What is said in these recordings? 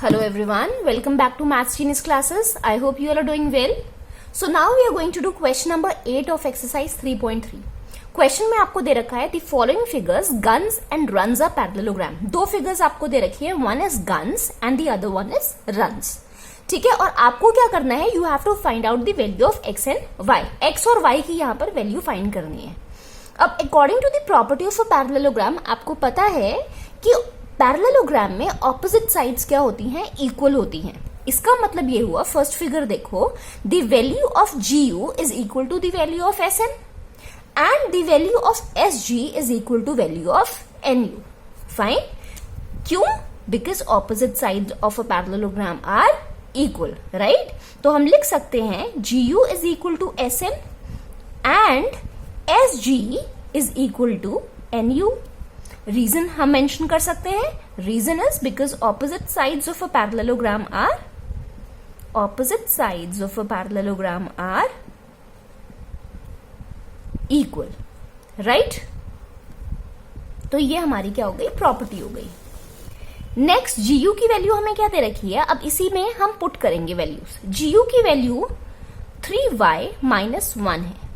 Hello everyone, welcome back to Maths Genius classes. I hope you all are doing well. So now we are going to do question number 8 of exercise 3.3. Question में आपको दे रखा है the following figures guns and runs are parallelogram. दो figures आपको दे रखी है, one is guns and the other one is runs. ठीक है, और आपको क्या करना है, you have to find out the value of x and y. x और y की यहाँ पर वैल्यू फाइंड करनी है. अब according to the property of a parallelogram आपको पता है कि पैरेललोग्राम में ऑपोजिट साइड्स क्या होती हैं, इक्वल होती हैं. इसका मतलब ये हुआ, फर्स्ट फिगर देखो, the value of G U is equal to the value of S N and the value of S G is equal to value of N U. Fine. क्यों? Because opposite side of a parallelogram are equal, right. तो हम लिख सकते हैं G U is equal to S N and S G is equal to N U. Reason हम mention कर सकते हैं. Reason is because opposite sides of a parallelogram are equal, right. तो ये हमारी क्या हो गई, प्रॉपर्टी हो गई. नेक्स्ट जीयू की वैल्यू हमें क्या दे रखी है, अब इसी में हम पुट करेंगे वैल्यूज. जीयू की वैल्यू 3y - 1 है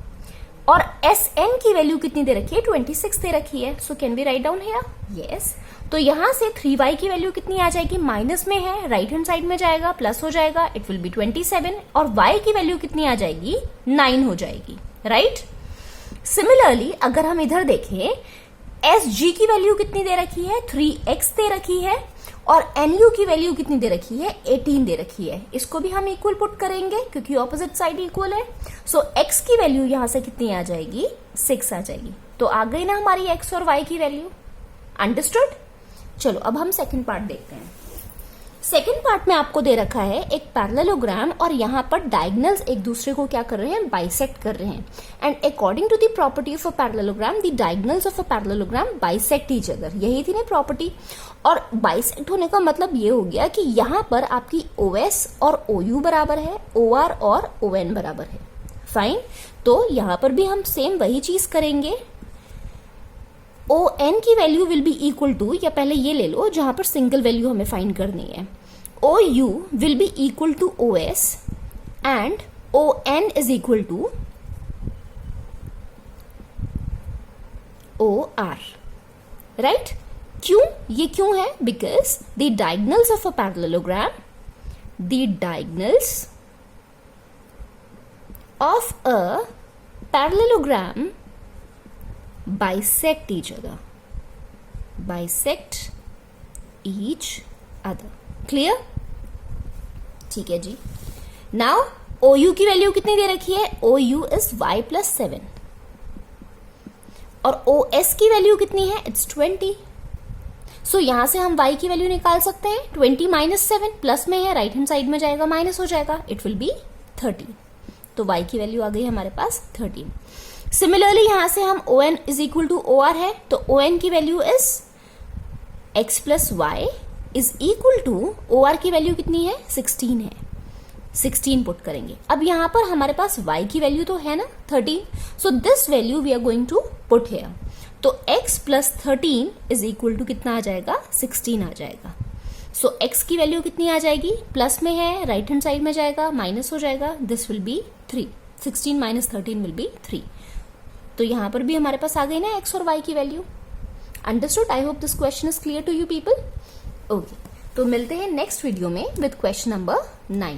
और एस एन की वैल्यू कितनी दे रखी है, 26 दे रखी है. So can be write down here. Yes. तो यहां से 3y की वैल्यू कितनी आ जाएगी, माइनस में है, राइट हैंड साइड में जाएगा, प्लस हो जाएगा, इट विल बी 27. और y की वैल्यू कितनी आ जाएगी, 9 हो जाएगी, राइट. सिमिलरली अगर हम इधर देखें, एस जी की वैल्यू कितनी दे रखी है, 3x दे रखी है और एन यू की वैल्यू कितनी दे रखी है, 18 दे रखी है. इसको भी हम इक्वल पुट करेंगे क्योंकि ऑपोजिट साइड इक्वल है. सो x की वैल्यू यहां से कितनी आ जाएगी, 6 आ जाएगी. तो आ गई ना हमारी x और y की वैल्यू. अंडरस्टूड. चलो अब हम सेकंड पार्ट देखते हैं. सेकंड पार्ट में आपको दे रखा है एक पैरेललोग्राम और यहां पर डायगोनल्स एक दूसरे को क्या कर रहे हैं, बाइसेक्ट कर रहे हैं. And according to the property of a parallelogram the diagonals of a parallelogram bisect each other. यही थी ना प्रॉपर्टी. और बाइसेक्ट होने का मतलब ये हो गया कि यहां पर आपकी OS और OU बराबर है, OR और ON बराबर है. फाइन. तो यहां पर भी हम सेम वही चीज करेंगे. ON की value will be equal to, या पहले ये ले लो जहां पर सिंगल वैल्यू हमें फाइंड करनी है, OU will be equal to OS and ON is equal to OR, right. क्यों? ये क्यों है? Because the diagonals of a parallelogram, the diagonals of a parallelogram bisect each other. Clear? ठीक है जी. Now OU की वैल्यू कितनी दे रखी है, OU is y + 7 और OS की वैल्यू कितनी है, it's 20. सो यहां से हम y की वैल्यू निकाल सकते हैं. 20 - 7 प्लस में है, राइट हैंड साइड में जाएगा, माइनस हो जाएगा, इट विल बी 13. तो y की वैल्यू आ गई हमारे पास 13. सिमिलरली यहां से हम ON is equal to OR है, तो ON की value is x + y is equal to OR की वैल्यू कितनी है, 16 है. 16 पुट करेंगे. अब यहां पर हमारे पास y की वैल्यू तो है ना, 13. So this value we are going to put here. तो x + 13 इज इक्वल टू कितना आ जाएगा, 16 आ जाएगा. सो x की वैल्यू कितनी आ जाएगी, प्लस में है, राइट हैंड साइड में जाएगा, माइनस हो जाएगा, this will be 3. 16 - 13 will be 3. तो यहां पर भी हमारे पास आ गई ना x और y की value. Understood. I hope this question is clear to you people. Okay, तो मिलते हैं नेक्स्ट वीडियो में विद क्वेश्चन नंबर 9.